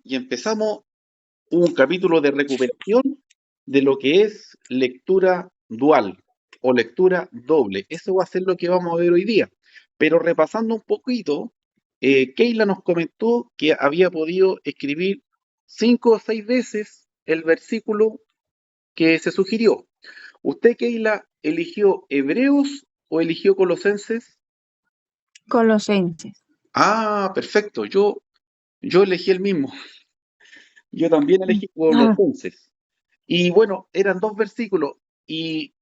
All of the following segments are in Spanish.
y empezamos un capítulo de recuperación de lo que es lectura dual o lectura doble. Eso va a ser lo que vamos a ver hoy día. Pero repasando un poquito, Keila nos comentó que había podido escribir 5 o 6 veces el versículo que se sugirió. ¿Usted, Keila, eligió Hebreos o eligió Colosenses? Colosenses. Ah, perfecto. Yo elegí el mismo. Yo también elegí Ah, Colosenses. Y bueno, eran 2 versículos. Y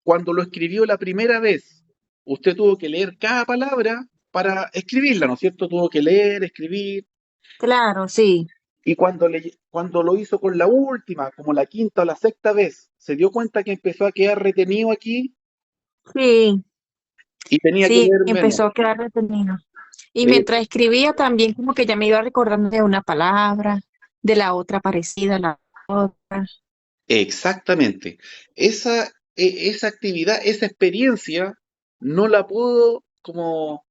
cuando lo escribió la primera vez, usted tuvo que leer cada palabra para escribirla, ¿no es cierto? Tuvo que leer, escribir. claro, sí. Y cuando lo hizo con la última, como la quinta o la sexta vez, se dio cuenta que empezó a quedar retenido aquí Sí, y tenía que sí, leer menos. empezó a quedar retenido. Y Eh, mientras escribía también como que ya me iba recordando de una palabra, de la otra parecida a la otra. Exactamente. Esa actividad, esa experiencia, no la puedo, como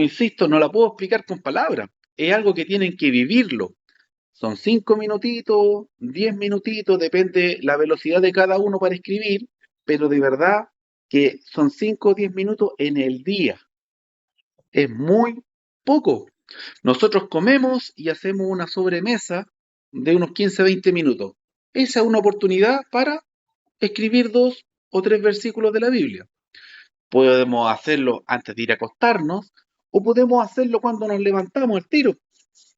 insisto, no la puedo explicar con palabras. Es algo que tienen que vivirlo. Son 5 minutitos, 10 minutitos, depende la velocidad de cada uno para escribir, pero de verdad que son 5 o 10 minutos en el día. Es muy poco. Nosotros comemos y hacemos una sobremesa de unos 15 o 20 minutos. Esa es una oportunidad para escribir 2 o 3 versículos de la Biblia. Podemos hacerlo antes de ir a acostarnos o podemos hacerlo cuando nos levantamos al tiro.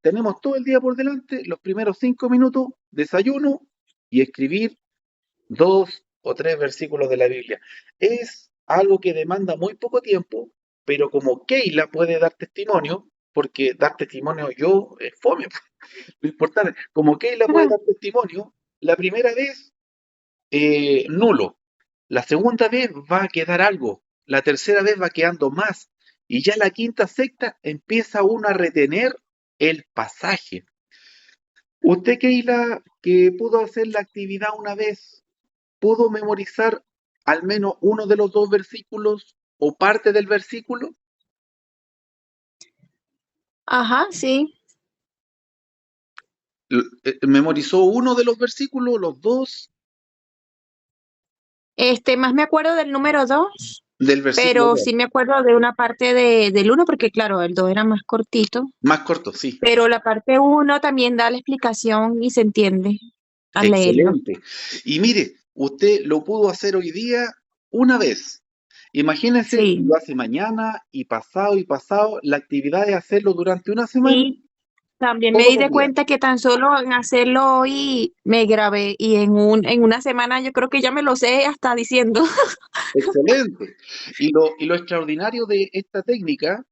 Tenemos todo el día por delante, los primeros 5 minutos, desayuno y escribir 2 o 3 versículos de la Biblia. Es algo que demanda muy poco tiempo, pero como Keila puede dar testimonio, porque dar testimonio yo es fome, lo importante, como Keila puede dar testimonio, la primera vez nulo, la segunda vez va a quedar algo, la tercera vez va quedando más, y ya la quinta, sexta empieza uno a retener el pasaje. Usted, Keila, que pudo hacer la actividad una vez, ¿pudo memorizar al menos uno de los 2 versículos o parte del versículo? Ajá, sí. ¿Memorizó uno de los versículos, los dos Más me acuerdo del número 2, del versículo pero 2? sí me acuerdo de una parte del uno, porque claro, el 2 era más cortito, Más corto, sí. pero la parte uno también da la explicación y se entiende al leerlo. Excelente. Y mire, usted lo pudo hacer hoy día una vez. Imagínense si Sí, lo hace mañana y pasado, la actividad de hacerlo durante una semana, sí. También me todos di los de días. cuenta que tan solo en hacerlo hoy me grabé y en una semana yo creo que ya me lo sé hasta diciendo. Excelente. Y lo extraordinario de esta técnica,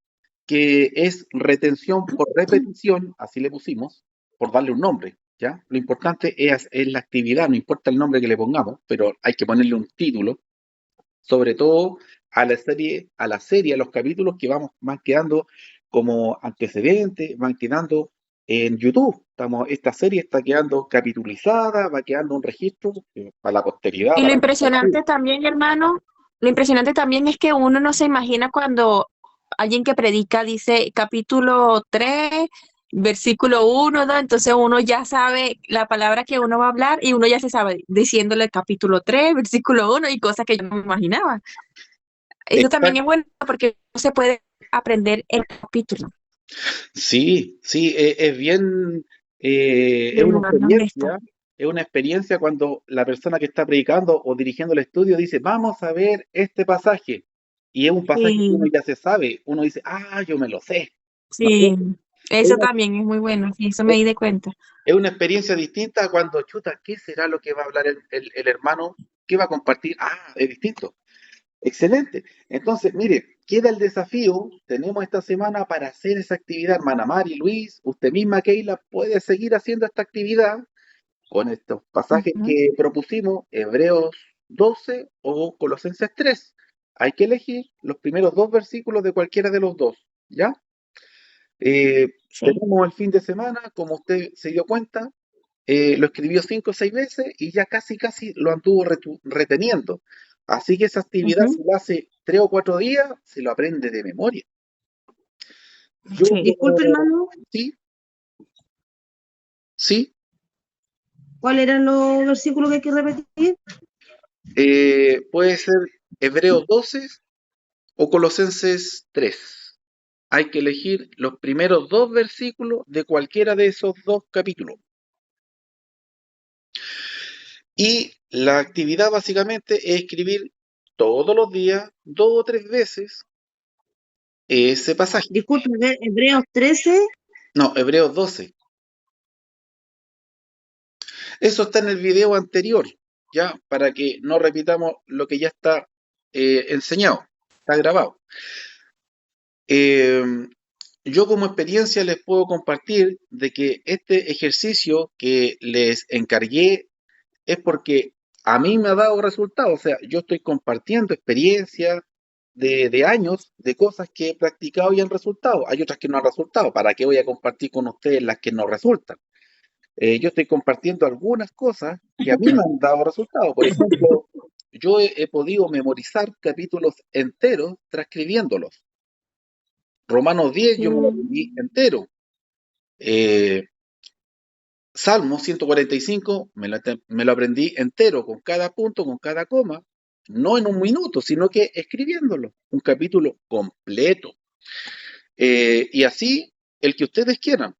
que es retención por repetición, así le pusimos, por darle un nombre, ¿ya? Lo importante es la actividad, no importa el nombre que le pongamos, pero hay que ponerle un título, sobre todo a la serie, a los capítulos que van quedando como antecedentes, van quedando en YouTube. Esta serie está quedando capitulizada, va quedando un registro para la posteridad, Y lo para compartir. impresionante también, hermano, lo impresionante también es que uno no se imagina cuando alguien que predica dice capítulo 3 versículo 1, ¿no? Entonces uno ya sabe la palabra que uno va a hablar y uno ya se sabe diciéndole capítulo 3 versículo 1 y cosas que yo no me imaginaba. Eso también es bueno porque no se puede aprender el capítulo Sí, sí, es bien, del lugar donde está. es una experiencia cuando la persona que está predicando o dirigiendo el estudio dice, vamos a ver este pasaje, y es un pasaje que uno Sí, ya se sabe, uno dice, yo me lo sé, ¿no es sí, cierto? Es eso una, también es muy bueno, sí, eso me es- di de cuenta. es una experiencia distinta a cuando, chuta, ¿qué será lo que va a hablar el hermano? ¿Qué va a compartir? Es distinto. Excelente. Entonces, mire, queda el desafío. Tenemos esta semana para hacer esa actividad, hermana Mari, Luis, usted misma, Keila, puede seguir haciendo esta actividad con estos pasajes Ujú. que propusimos, Hebreos 12 o Colosenses 3. Hay que elegir los primeros 2 versículos de cualquiera de los dos, ¿ya? Sí. Tenemos el fin de semana, como usted se dio cuenta, lo escribió 5 o 6 veces y ya casi, casi lo anduvo reteniendo. Así que esa actividad, Ujú. si lo hace 3 o 4 días, se lo aprende de memoria. Yo Sí. como, Disculpe, hermano, sí, ¿sí? ¿Cuáles eran los versículos que hay que repetir? Puede ser Hebreos 12 o Colosenses 3. Hay que elegir los primeros dos versículos de cualquiera de esos dos capítulos. Y la actividad básicamente es escribir todos los días, 2 o 3 veces, ese pasaje. Disculpe, Hebreos 13. No, Hebreos 12. Eso está en el video anterior, ya, para que no repitamos lo que ya está enseñado, está grabado. Yo como experiencia les puedo compartir de que este ejercicio que les encargué es porque a mí me ha dado resultados. O sea, yo estoy compartiendo experiencias de años, de cosas que he practicado y han resultado. Hay otras que no han resultado. ¿Para qué voy a compartir con ustedes las que no resultan? Yo estoy compartiendo algunas cosas que a mí me han dado resultados. Por ejemplo, yo he podido memorizar capítulos enteros transcribiéndolos. Romanos 10 yo me lo aprendí Mm, entero. Eh, Salmo 145 me lo aprendí entero, con cada punto, con cada coma, no en un minuto, sino que escribiéndolo, un capítulo completo. Y así, el que ustedes quieran.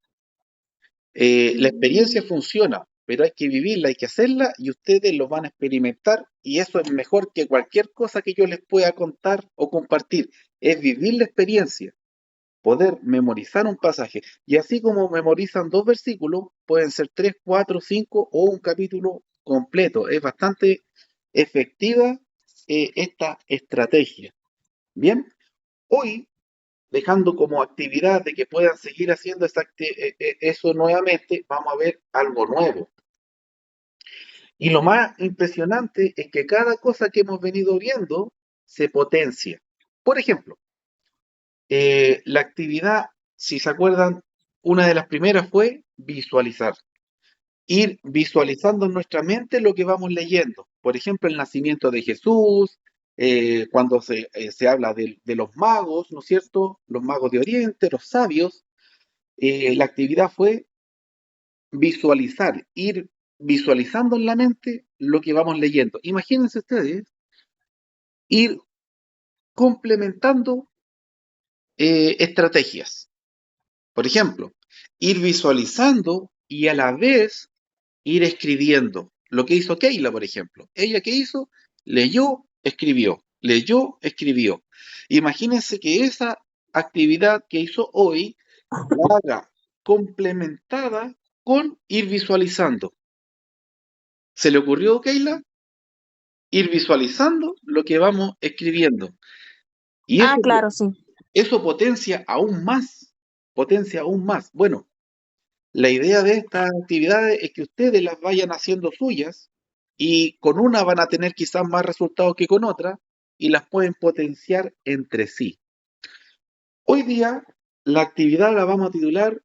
La experiencia mm, funciona, pero hay que vivirla, hay que hacerla y ustedes lo van a experimentar y eso es mejor que cualquier cosa que yo les pueda contar o compartir. Es vivir la experiencia, poder memorizar un pasaje. Y así como memorizan 2 versículos, pueden ser 3, 4, 5 o un capítulo completo. Es bastante efectiva esta estrategia. Bien, hoy, dejando como actividad de que puedan seguir haciendo eso nuevamente, vamos a ver algo nuevo. Y lo más impresionante es que cada cosa que hemos venido viendo se potencia. Por ejemplo, la actividad, si se acuerdan, una de las primeras fue visualizar. Ir visualizando en nuestra mente lo que vamos leyendo. Por ejemplo, el nacimiento de Jesús, cuando se habla de los magos, ¿no es cierto? Los magos de Oriente, los sabios. La actividad fue visualizar, ir visualizando en la mente lo que vamos leyendo. Imagínense ustedes ir complementando estrategias. Por ejemplo, ir visualizando y a la vez ir escribiendo. Lo que hizo Keila, por ejemplo. ¿Ella qué hizo? Leyó, escribió. Leyó, escribió. Imagínense que esa actividad que hizo hoy la haga complementada con ir visualizando. ¿Se le ocurrió, Keila? Ir visualizando lo que vamos escribiendo. Y Ah, claro, sí. eso potencia aún más. Potencia aún más. Bueno, la idea de estas actividades es que ustedes las vayan haciendo suyas y con una van a tener quizás más resultados que con otra y las pueden potenciar entre sí. Hoy día la actividad la vamos a titular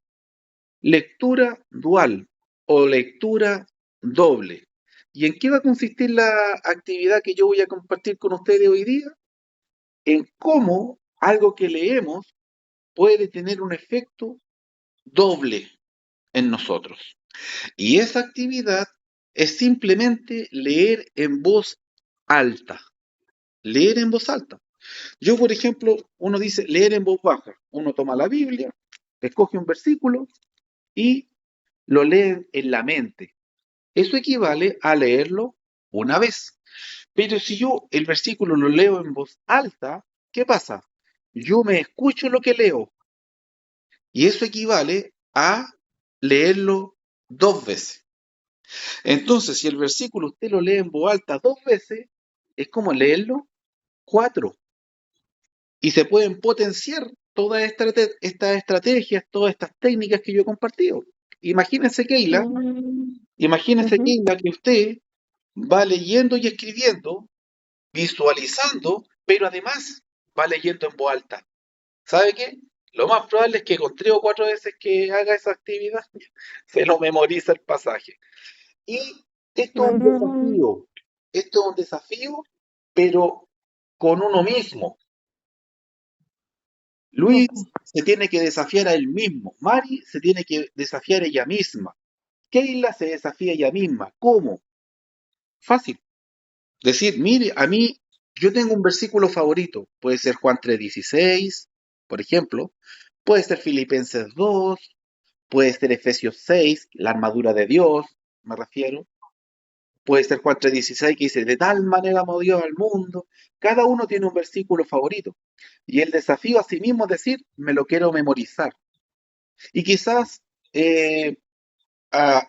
lectura dual o lectura doble. ¿Y en qué va a consistir la actividad que yo voy a compartir con ustedes hoy día? En cómo algo que leemos puede tener un efecto doble en nosotros. Y esa actividad es simplemente leer en voz alta. Leer en voz alta. Yo, por ejemplo, uno dice leer en voz baja. Uno toma la Biblia, escoge un versículo y lo lee en la mente. Eso equivale a leerlo una vez. Pero si yo el versículo lo leo en voz alta, ¿qué pasa? Yo me escucho lo que leo y eso equivale a leerlo 2 veces. Entonces, si el versículo usted lo lee en voz alta 2 veces, es como leerlo 4. Y se pueden potenciar todas estas estrategias, todas estas técnicas que yo he compartido. Imagínense, Keila, Mm, imagínense, ujú. Keila, que usted va leyendo y escribiendo, visualizando, pero además va leyendo en voz alta. ¿Sabe qué? Lo más probable es que con 3 o 4 veces que haga esa actividad, se lo memoriza el pasaje. Y esto es un Mm, desafío, esto es un desafío, pero con uno mismo. Luis ok. se tiene que desafiar a él mismo, Mari se tiene que desafiar ella misma. Keila se desafía ella misma. ¿Cómo? Fácil. Decir, mire, a mí, yo tengo un versículo favorito. Puede ser Juan 3:16, por ejemplo. Puede ser Filipenses 2. Puede ser Efesios 6, la armadura de Dios, me refiero. Puede ser Juan 3:16 que dice, de tal manera amó Dios al mundo. Cada uno tiene un versículo favorito. Y el desafío a sí mismo es decir, me lo quiero memorizar. Y quizás a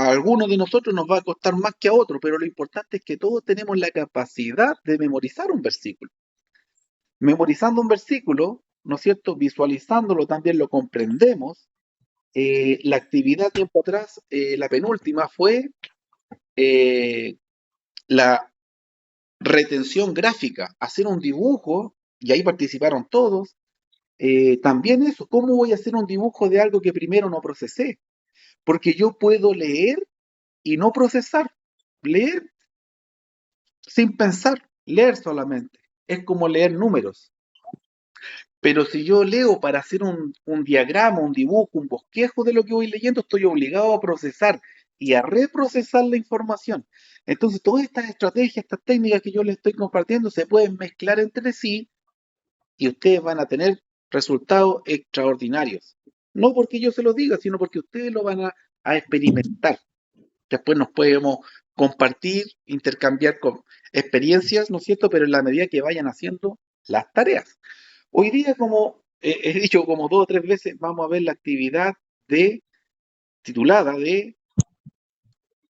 algunos de nosotros nos va a costar más que a otros, pero lo importante es que todos tenemos la capacidad de memorizar un versículo. Memorizando un versículo, ¿no es cierto? Visualizándolo también lo comprendemos. La actividad tiempo atrás, la penúltima, fue la retención gráfica, hacer un dibujo, y ahí participaron todos. También eso, ¿cómo voy a hacer un dibujo de algo que primero no procesé? Porque yo puedo leer y no procesar, leer sin pensar, leer solamente. Es como leer números. Pero si yo leo para hacer un diagrama, un dibujo, un bosquejo de lo que voy leyendo, estoy obligado a procesar y a reprocesar la información. Entonces, todas estas estrategias, estas técnicas que yo les estoy compartiendo, se pueden mezclar entre sí y ustedes van a tener resultados extraordinarios. No porque yo se los diga, sino porque ustedes lo van a experimentar. Después nos podemos compartir, intercambiar con experiencias, ¿no es cierto? Pero en la medida que vayan haciendo las tareas. Hoy día, como he dicho como 2 o 3 veces, vamos a ver la actividad titulada de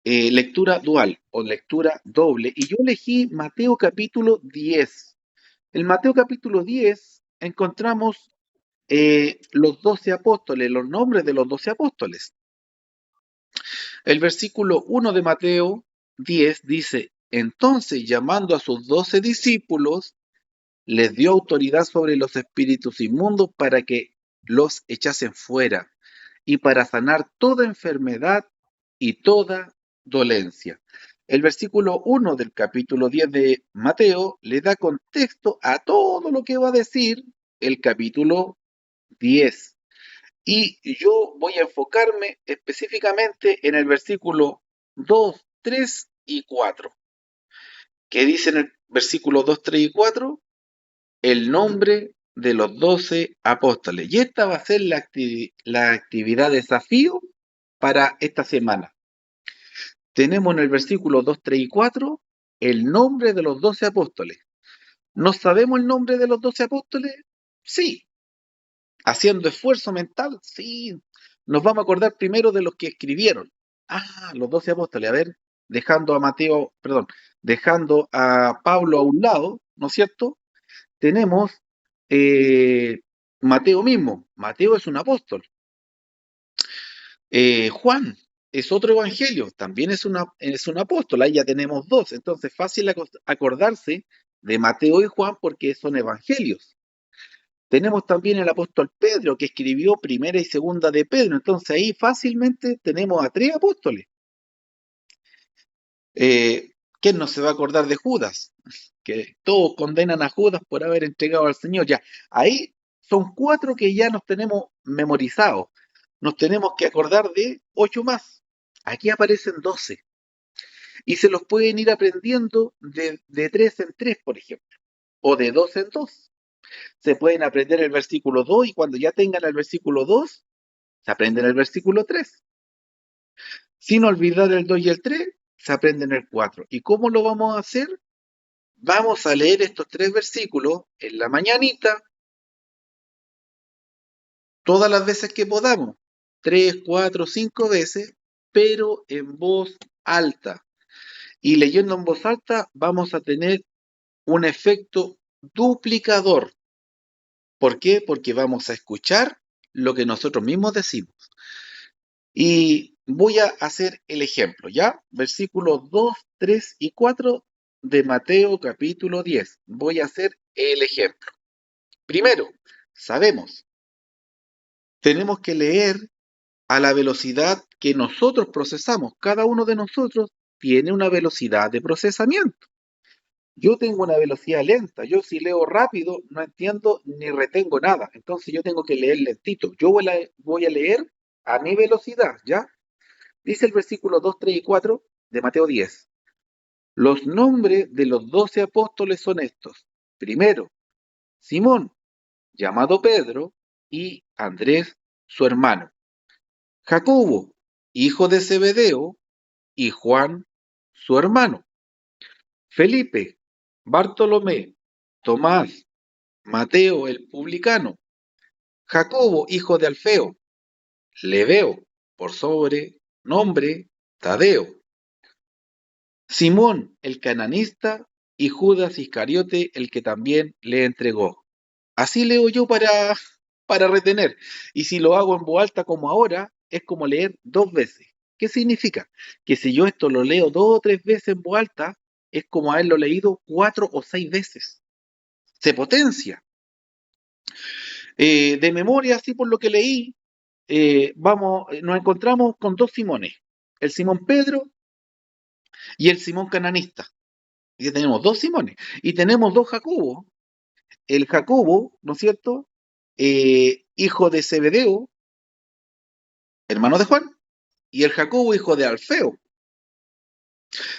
lectura dual o lectura doble. Y yo elegí Mateo capítulo 10. En Mateo capítulo 10 encontramos los 12 apóstoles, los nombres de los 12 apóstoles. El versículo 1 de Mateo 10 dice, entonces llamando a sus 12 discípulos, les dio autoridad sobre los espíritus inmundos para que los echasen fuera y para sanar toda enfermedad y toda dolencia. El versículo 1 del capítulo 10 de Mateo le da contexto a todo lo que va a decir el capítulo 10. Y yo voy a enfocarme específicamente en el versículo 2, 3 y 4. ¿Qué dice en el versículo 2, 3 y 4? El nombre de los 12 apóstoles. Y esta va a ser la actividad desafío para esta semana. Tenemos en el versículo 2, 3 y 4 el nombre de los 12 apóstoles. ¿No sabemos el nombre de los 12 apóstoles? Sí. ¿Haciendo esfuerzo mental? Sí. Nos vamos a acordar primero de los que escribieron. Los 12 apóstoles. A ver, dejando a Pablo a un lado, ¿no es cierto? Tenemos Mateo mismo. Mateo es un apóstol. Juan es otro evangelio, también es un apóstol. Ahí ya tenemos dos. Entonces, fácil acordarse de Mateo y Juan porque son evangelios. Tenemos también el apóstol Pedro, que escribió primera y segunda de Pedro. Entonces, ahí fácilmente tenemos a 3 apóstoles. ¿Quién no se va a acordar de Judas? Que todos condenan a Judas por haber entregado al Señor. Ya, ahí son 4 que ya nos tenemos memorizados. Nos tenemos que acordar de 8 más. Aquí aparecen 12. Y se los pueden ir aprendiendo de 3 en 3, por ejemplo. O de 2 en 2. Se pueden aprender el versículo 2 y cuando ya tengan el versículo 2, se aprenden el versículo 3. Sin olvidar el 2 y el 3, se aprenden el 4. ¿Y cómo lo vamos a hacer? Vamos a leer estos 3 versículos en la mañanita, todas las veces que podamos, 3, 4, 5 veces, pero en voz alta. Y leyendo en voz alta vamos a tener un efecto duplicador. ¿Por qué? Porque vamos a escuchar lo que nosotros mismos decimos. Y voy a hacer el ejemplo, ¿ya? Versículos 2, 3 y 4 de Mateo capítulo 10. Voy a hacer el ejemplo. Primero, sabemos, tenemos que leer a la velocidad que nosotros procesamos. Cada uno de nosotros tiene una velocidad de procesamiento. Yo tengo una velocidad lenta. Yo si leo rápido no entiendo ni retengo nada. Entonces yo tengo que leer lentito. Yo voy a leer a mi velocidad, ¿ya? Dice el versículo 2, 3 y 4 de Mateo 10. Los nombres de los 12 apóstoles son estos. Primero, Simón, llamado Pedro, y Andrés, su hermano. Jacobo, hijo de Zebedeo, y Juan, su hermano. Felipe, Bartolomé, Tomás, Mateo el publicano, Jacobo, hijo de Alfeo, Lebeo, por sobrenombre Tadeo, Simón el cananista y Judas Iscariote el que también le entregó. Así leo yo para retener. Y si lo hago en voz alta como ahora, es como leer dos veces. ¿Qué significa? Que si yo esto lo leo 2 o 3 veces en voz alta, es como haberlo leído 4 o 6 veces. Se potencia. De memoria, así por lo que leí, nos encontramos con dos Simones, el Simón Pedro y el Simón Cananista. Y tenemos dos Simones y tenemos dos Jacobos. El Jacobo, ¿no es cierto? Hijo de Zebedeo, hermano de Juan, y el Jacobo, hijo de Alfeo.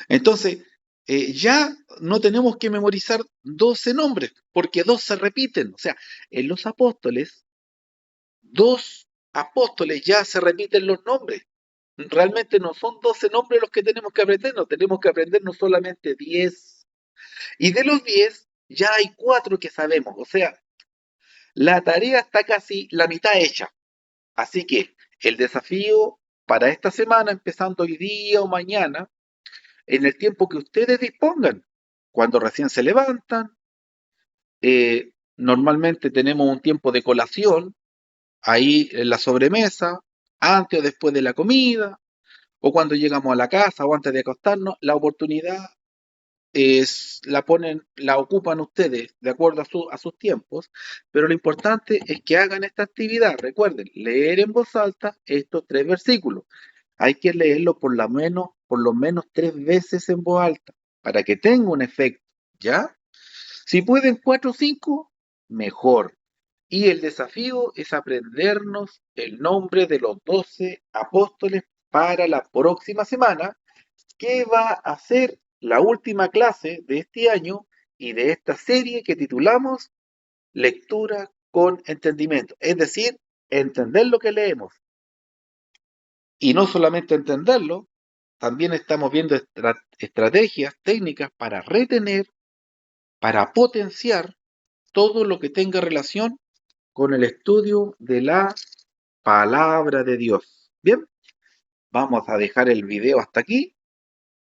Entonces, ya no tenemos que memorizar 12 nombres, porque dos se repiten. O sea, en los apóstoles, dos apóstoles ya se repiten los nombres. Realmente no son 12 nombres los que tenemos que aprendernos, tenemos que aprendernos solamente 10. Y de los 10, ya hay 4 que sabemos. O sea, la tarea está casi la mitad hecha. Así que el desafío para esta semana, empezando hoy día o mañana, en el tiempo que ustedes dispongan, cuando recién se levantan, normalmente tenemos un tiempo de colación, ahí en la sobremesa, antes o después de la comida, o cuando llegamos a la casa o antes de acostarnos, la oportunidad la ocupan ustedes de acuerdo a sus tiempos, pero lo importante es que hagan esta actividad. Recuerden, leer en voz alta estos 3 versículos. Hay que leerlo por lo menos 3 veces en voz alta para que tenga un efecto, ¿ya? Si pueden 4 o 5, mejor. Y el desafío es aprendernos el nombre de los 12 apóstoles para la próxima semana, que va a ser la última clase de este año y de esta serie que titulamos Lectura con Entendimiento. Es decir, entender lo que leemos. Y no solamente entenderlo, también estamos viendo estrategias, técnicas para retener, para potenciar todo lo que tenga relación con el estudio de la palabra de Dios. Bien, vamos a dejar el video hasta aquí